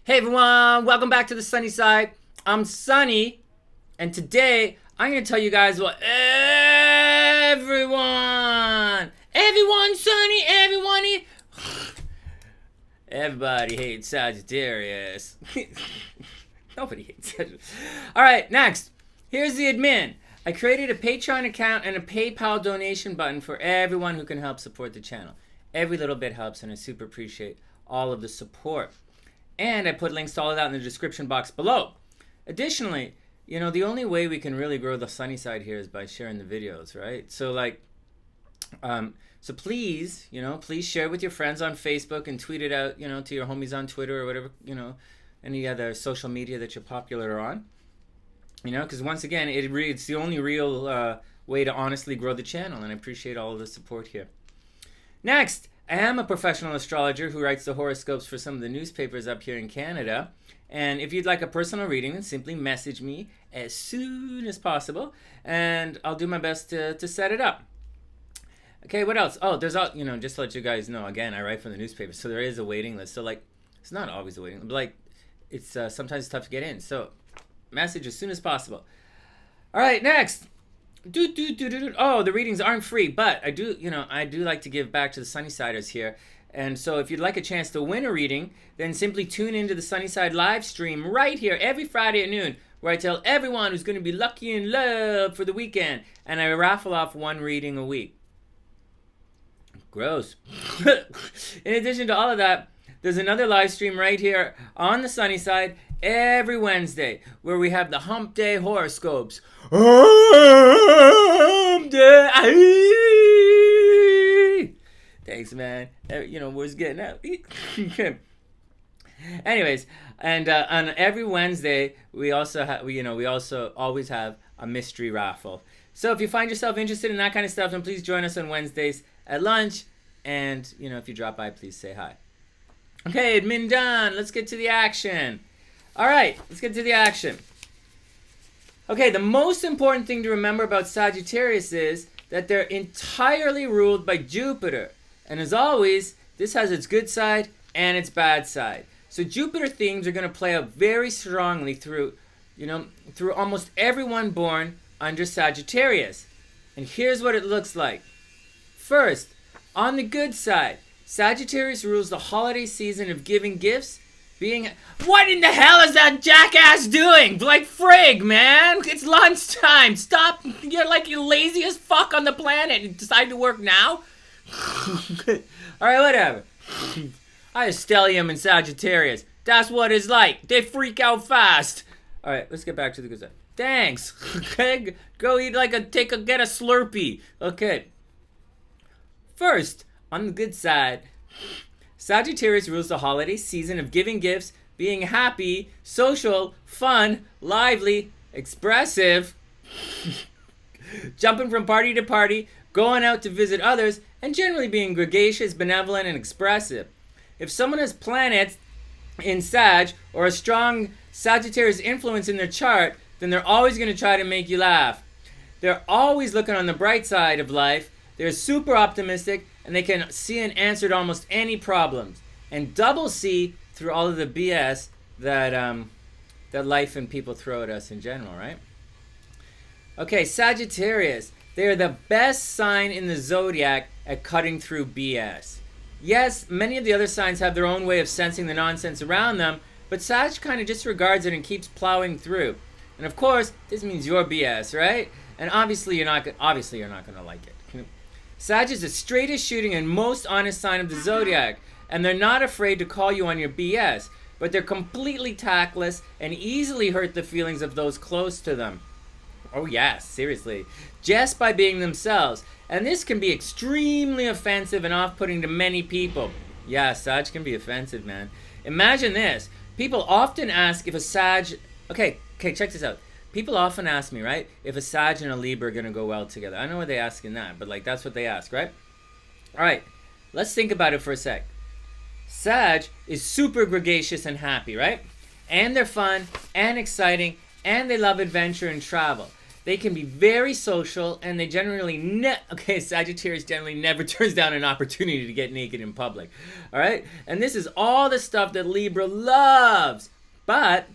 Hey everyone, welcome back to the Sunny Side. I'm Sonny, and today I'm going to tell you guys what everyone, Sonny, everybody hates Sagittarius. Nobody hates Sagittarius. Alright, next, here's the admin. I created a Patreon account and a PayPal donation button for everyone who can help support the channel. Every little bit helps, and I super appreciate all of the support. And I put links to all of that in the description box below. Additionally, you know, the only way we can really grow the sunny side here is by sharing the videos, right? So so please, please share with your friends on Facebook and tweet it out, to your homies on Twitter or whatever, any other social media that you're popular on. Because once again, it's the only real way to honestly grow the channel, and I appreciate all of the support here. Next, I am a professional astrologer who writes the horoscopes for some of the newspapers up here in Canada. And if you'd like a personal reading, then simply message me as soon as possible, and I'll do my best to set it up. Okay, what else? Oh, there's just to let you guys know, again, I write for the newspaper, so there is a waiting list. So it's not always a waiting list, but it's sometimes tough to get in. So message as soon as possible. All right, next. Oh, the readings aren't free, but I do like to give back to the Sunnysiders here. And so if you'd like a chance to win a reading, then simply tune into the Sunnyside live stream right here every Friday at noon, where I tell everyone who's going to be lucky in love for the weekend, and I raffle off one reading a week. Gross. In addition to all of that, there's another live stream right here on the Sunnyside every Wednesday, where we have the Hump Day horoscopes. Hump Day! Thanks, man. We're getting out. Anyways, and on every Wednesday, we also always have a mystery raffle. So if you find yourself interested in that kind of stuff, then please join us on Wednesdays at lunch. And, if you drop by, please say hi. Okay, admin done. Let's get to the action. All right, let's get to the action. Okay, the most important thing to remember about Sagittarius is that they're entirely ruled by Jupiter. And as always, this has its good side and its bad side. So Jupiter themes are going to play out very strongly through almost everyone born under Sagittarius. And here's what it looks like. First, on the good side, Sagittarius rules the holiday season of giving gifts, What in the hell is that jackass doing? Frig, man! It's lunchtime! Stop! You're you laziest fuck on the planet. You decide to work now? Alright, whatever. I have stellium and Sagittarius. That's what it's like. They freak out fast. Alright, let's get back to the good side. Thanks. Okay, go eat get a Slurpee. Okay. First, on the good side, Sagittarius rules the holiday season of giving gifts, being happy, social, fun, lively, expressive, jumping from party to party, going out to visit others, and generally being gregarious, benevolent, and expressive. If someone has planets in Sag or a strong Sagittarius influence in their chart, then they're always going to try to make you laugh. They're always looking on the bright side of life. They're super optimistic, and they can see an answer to almost any problems, and double see through all of the BS that life and people throw at us in general, right? Okay, Sagittarius. They are the best sign in the Zodiac at cutting through BS. Yes, many of the other signs have their own way of sensing the nonsense around them, but Sag kind of disregards it and keeps plowing through. And of course, this means your BS, right? And obviously you're not going to like it. Sag is the straightest shooting and most honest sign of the Zodiac, and they're not afraid to call you on your BS, but they're completely tactless and easily hurt the feelings of those close to them. Oh yeah, seriously. Just by being themselves. And this can be extremely offensive and off-putting to many people. Yeah, Sag can be offensive, man. Imagine this. People often ask if a Sag... Okay, check this out. People often ask me, right, if a Sag and a Libra are going to go well together. I know what they ask in that, but that's what they ask, right? All right, let's think about it for a sec. Sag is super gregarious and happy, right? And they're fun and exciting, and they love adventure and travel. They can be very social, and they generally Sagittarius generally never turns down an opportunity to get naked in public. All right? And this is all the stuff that Libra loves. But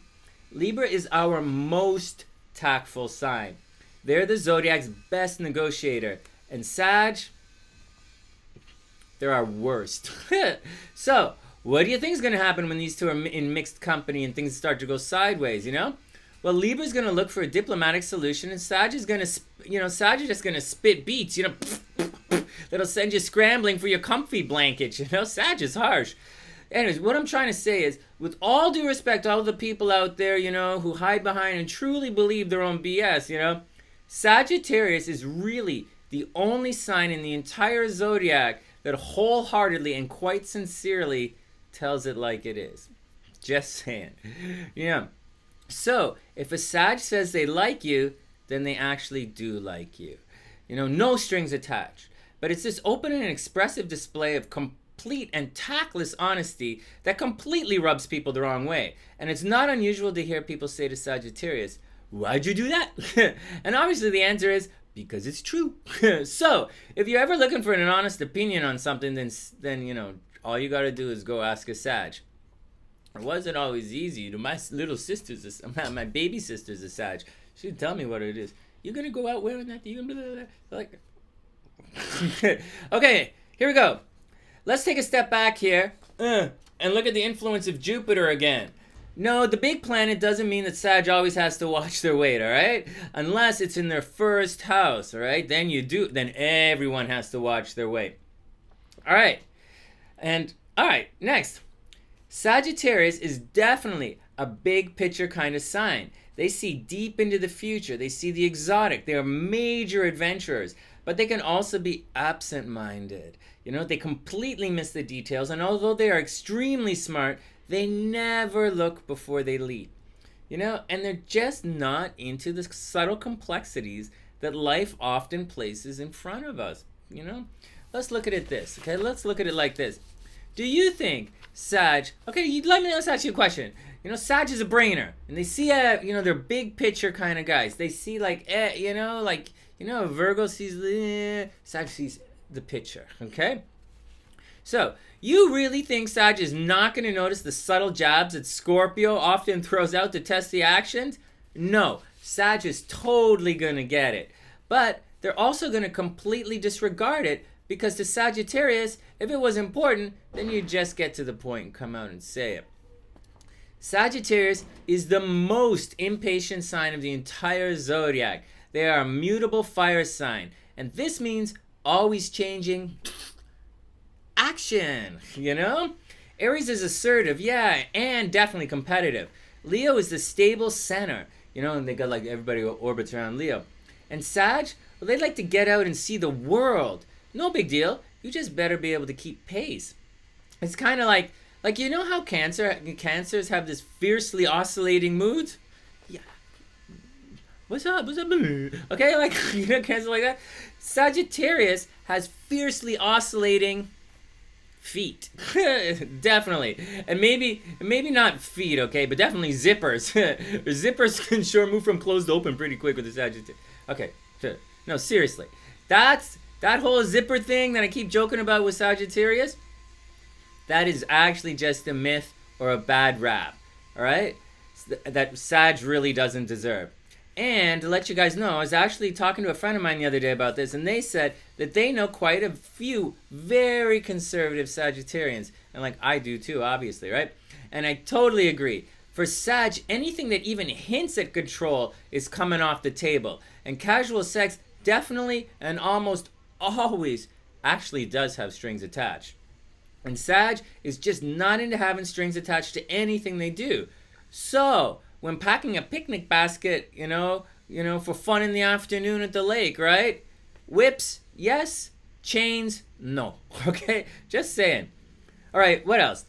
Libra is our most tactful sign. They're the Zodiac's best negotiator. And Sag, they're our worst. So, what do you think is going to happen when these two are in mixed company and things start to go sideways, you know? Well, Libra's going to look for a diplomatic solution, and Sag is going to, Sag is just going to spit beats, that'll send you scrambling for your comfy blankets, Sag is harsh. Anyways, what I'm trying to say is, with all due respect to all the people out there, who hide behind and truly believe their own BS, Sagittarius is really the only sign in the entire zodiac that wholeheartedly and quite sincerely tells it like it is. Just saying. Yeah. So, if a Sag says they like you, then they actually do like you. No strings attached. But it's this open and expressive display of complete and tactless honesty that completely rubs people the wrong way. And it's not unusual to hear people say to Sagittarius, "Why'd you do that?" And obviously the answer is, because it's true. So, if you're ever looking for an honest opinion on something, then all you gotta do is go ask a Sag. It wasn't always easy. My little sister's, my baby sister's a Sag. She'd tell me what it is. You gonna go out wearing that? You gonna like? Okay, here we go. Let's take a step back here and look at the influence of Jupiter again. No, the big planet doesn't mean that Sag always has to watch their weight, all right? Unless it's in their first house, all right? Then then everyone has to watch their weight. All right. And, all right, next. Sagittarius is definitely a big picture kind of sign. They see deep into the future. They see the exotic. They are major adventurers. But they can also be absent-minded. They completely miss the details. And although they are extremely smart, they never look before they leap. And they're just not into the subtle complexities that life often places in front of us. Let's look at it this, okay? Let's look at it like this. Do you think Sag, okay, let's ask you a question. Sag is a brainer, and they see they're big picture kind of guys. They see Virgo sees, Sag sees the picture, okay? So, you really think Sag is not going to notice the subtle jabs that Scorpio often throws out to test the actions? No, Sag is totally going to get it. But they're also going to completely disregard it, because to Sagittarius, if it was important, then you just get to the point and come out and say it. Sagittarius is the most impatient sign of the entire zodiac. They are a mutable fire sign. And this means always changing action, Aries is assertive, yeah, and definitely competitive. Leo is the stable center, and they got everybody orbits around Leo. And Sag, well, they like to get out and see the world. No big deal. You just better be able to keep pace. It's kind of like how cancers have this fiercely oscillating moods? Yeah. What's up? Okay, Cancer like that. Sagittarius has fiercely oscillating feet. Definitely. And maybe not feet, okay, but definitely zippers. Zippers can sure move from closed to open pretty quick with the Sagittarius. Okay. No, seriously. That whole zipper thing that I keep joking about with Sagittarius, that is actually just a myth or a bad rap, all right? That Sag really doesn't deserve. And to let you guys know, I was actually talking to a friend of mine the other day about this, and they said that they know quite a few very conservative Sagittarians. And I do too, obviously, right? And I totally agree. For Sag, anything that even hints at control is coming off the table. And casual sex definitely and almost always actually does have strings attached. And Sag is just not into having strings attached to anything they do. So, when packing a picnic basket, for fun in the afternoon at the lake, right? Whips, yes. Chains, no. Okay? Just saying. All right, what else?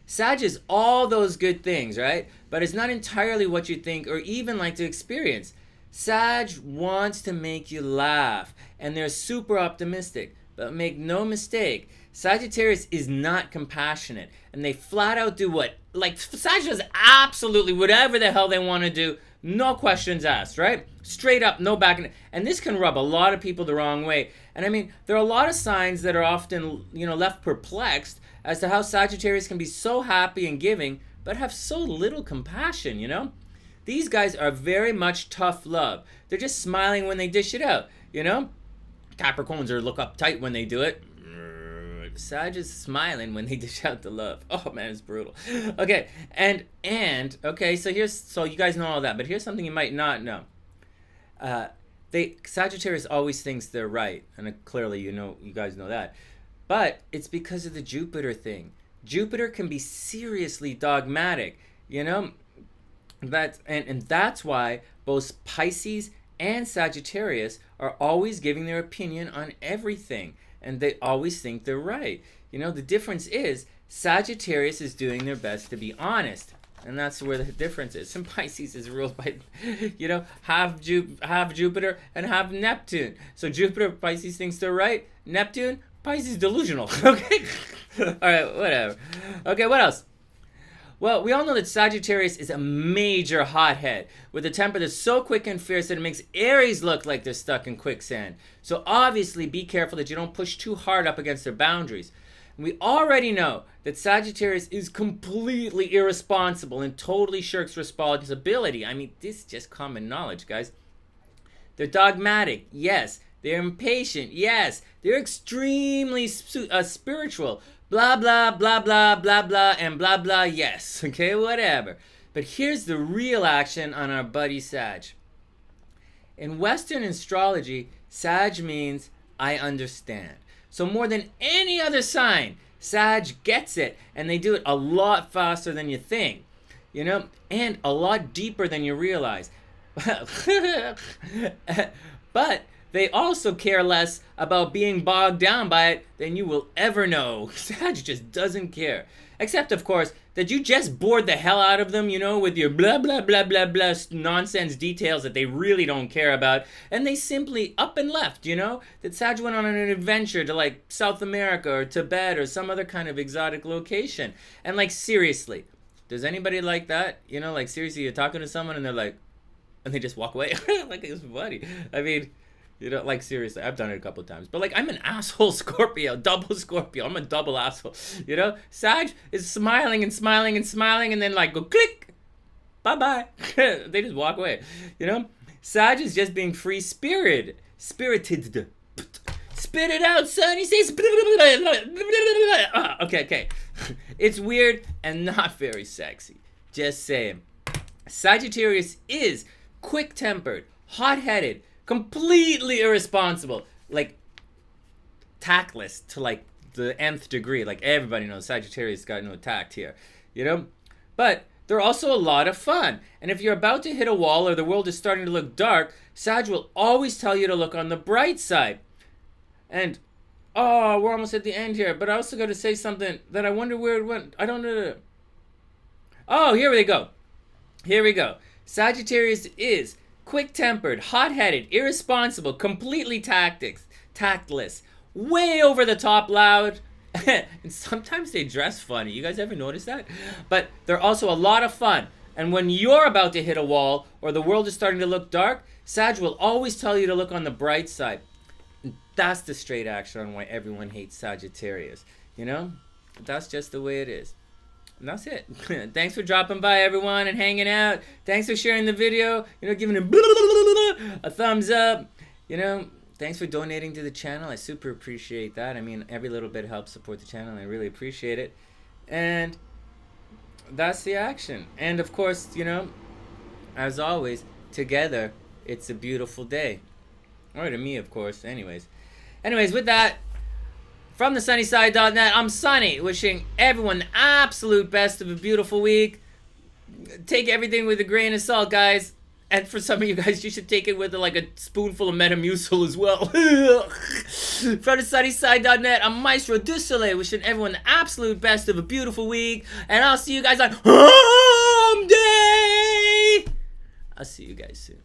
Sag is all those good things, right? But it's not entirely what you think or even like to experience. Sag wants to make you laugh, and they're super optimistic. But make no mistake, Sagittarius is not compassionate, and they flat out do Sag does absolutely whatever the hell they want to do, No questions asked, right? Straight up, no back. And this can rub a lot of people the wrong way. And I mean, there are a lot of signs that are often, left perplexed as to how Sagittarius can be so happy and giving, but have so little compassion, These guys are very much tough love. They're just smiling when they dish it out, Capricorns look uptight when they do it. Sag is smiling when they dish out the love. Oh man, it's brutal. Okay, and okay, so you guys know all that, but here's something you might not know. Sagittarius always thinks they're right, and clearly you guys know that. But it's because of the Jupiter thing. Jupiter can be seriously dogmatic, That's why both Pisces and Sagittarius are always giving their opinion on everything. And they always think they're right. The difference is Sagittarius is doing their best to be honest. And that's where the difference is. Some Pisces is ruled by, half Jupiter and half Neptune. So Jupiter, Pisces thinks they're right. Neptune, Pisces delusional. Okay? All right, whatever. Okay, what else? Well, we all know that Sagittarius is a major hothead with a temper that's so quick and fierce that it makes Aries look like they're stuck in quicksand. So obviously be careful that you don't push too hard up against their boundaries. And we already know that Sagittarius is completely irresponsible and totally shirks responsibility. I mean, this is just common knowledge, guys. They're dogmatic, yes. They're impatient, yes. They're extremely spiritual. Blah, blah, blah, blah, blah, blah, and blah, blah, yes. Okay, whatever. But here's the real action on our buddy Sag. In Western astrology, Sag means I understand. So more than any other sign, Sag gets it, and they do it a lot faster than you think, and a lot deeper than you realize. But they also care less about being bogged down by it than you will ever know. Sag just doesn't care. Except, of course, that you just bored the hell out of them, with your blah, blah, blah, blah, blah nonsense details that they really don't care about. And they simply up and left, That Sag went on an adventure to, South America or Tibet or some other kind of exotic location. And, seriously, does anybody like that? Seriously, you're talking to someone and they're like, and they just walk away? It's funny. I mean... seriously, I've done it a couple of times. But, I'm an asshole Scorpio, double Scorpio. I'm a double asshole, Sag is smiling and smiling and smiling and then, go click. Bye-bye. They just walk away, Sag is just being free-spirited. Spirited. Spit it out, Sonny. Say okay. It's weird and not very sexy. Just saying. Sagittarius is quick-tempered, hot-headed, completely irresponsible, tactless to the nth degree. Everybody knows Sagittarius got no tact here, But they're also a lot of fun. And if you're about to hit a wall or the world is starting to look dark, Sag will always tell you to look on the bright side. And, we're almost at the end here, but I also got to say something that I wonder where it went. I don't know. Oh, here we go. Sagittarius is quick-tempered, hot-headed, irresponsible, completely tactless, way over the top loud, and sometimes they dress funny. You guys ever notice that? But they're also a lot of fun. And when you're about to hit a wall or the world is starting to look dark, Sag will always tell you to look on the bright side. And that's the straight action on why everyone hates Sagittarius. That's just the way it is. And that's it. Thanks for dropping by, everyone, and hanging out. Thanks for sharing the video. Giving it a thumbs up. Thanks for donating to the channel. I super appreciate that. I mean, every little bit helps support the channel, and I really appreciate it. And that's the action. And, of course, as always, together, it's a beautiful day. Or to me, of course. Anyways, with that, from the SunnySide.net, I'm Sonny, wishing everyone the absolute best of a beautiful week. Take everything with a grain of salt, guys. And for some of you guys, you should take it with a spoonful of Metamucil as well. From the SunnySide.net, I'm Maestro du Soleil, wishing everyone the absolute best of a beautiful week. And I'll see you guys on Home Day! I'll see you guys soon.